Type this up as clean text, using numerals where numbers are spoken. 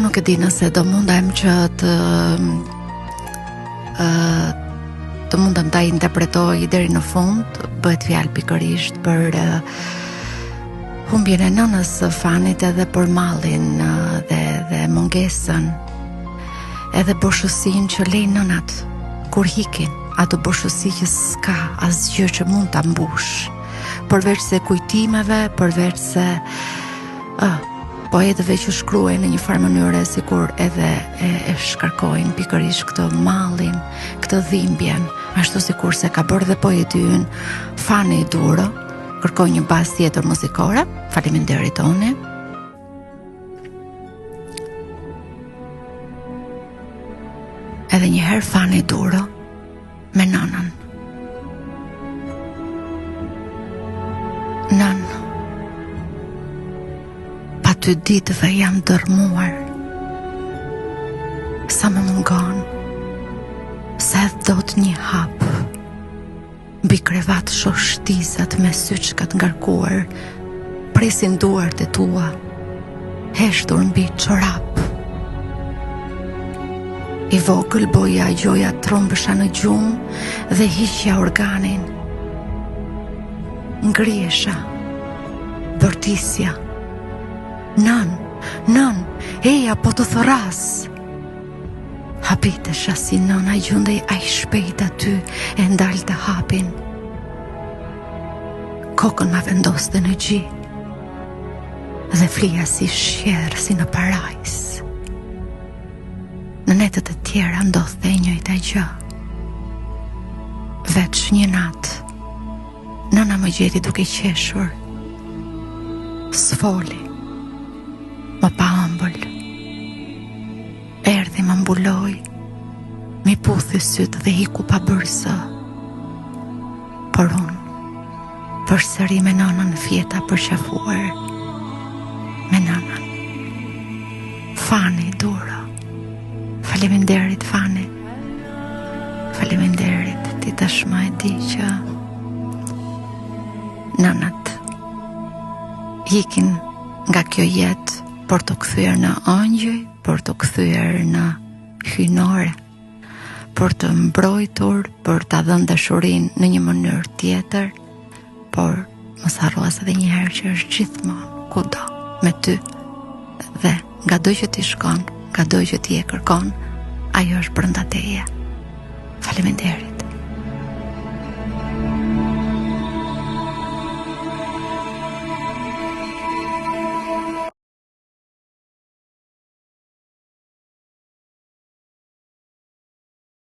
nuk e di nëse do mundem që të mundem ta interpretoj deri në fund. Bëhet fjalë pikërisht për humbjen e nënës së Fanit, edhe për mallin dhe mungesën, edhe boshësinë që lejnë nënat kur hikin, ato boshësi që s'ka asgjë që mund ta mbush, përveç se kujtimeve, përveç se poetëve që shkruajnë në një farë mënyre sikur edhe e shkarkojnë pikërisht këtë mallin, këtë dhimbjen, ashtu sikur se ka bërë dhe poeti ynë Fani Duro. Kërkoj një bazë tjetër muzikore. Faleminderit Toni. Edhe një herë Fani Duro me nënën. Nën, pa ty ditëve jam dërmuar, sa më mungon, se do të një hap, mbi krevat shoshtizat me syçkat ngarkuar, presin duart e tua, heshtur mbi çorap. I vogël boja gjoja trombësha në gjumë dhe hiqja organin. Ngriesha, bërtisja. Nën, eja po të thoras. Habitesha si nëna gjundej aq shpejt aty e ndal të hapin. Kokën ma vendoste në gji dhe flija si shjerë si në parajs. Në netët e tjera ndodhte e njëjta gjë. Veç një natë nëna më gjeti duke qeshur. S'foli, më pa ëmbël. Erdhi më mbuloj, mi puthi sytë dhe hiku pa bërësë. Por unë, përsëri me nënën fjeta përqafuar, me nënën. Fani Duro. Faleminderit Fani. Faleminderit, ti tashmë e di që nënat hikin nga kjo jetë për të kthyer në ëngjëj, për të kthyer në hynore, për të mbrojtur, për ta dhënë dashurinë në një mënyrë tjetër, por mos harro as edhe një herë që është gjithmonë kudo me ty, dhe ngado që ti shkon, ngado që ti e kërkon, ajo është brenda teje. Faleminderit.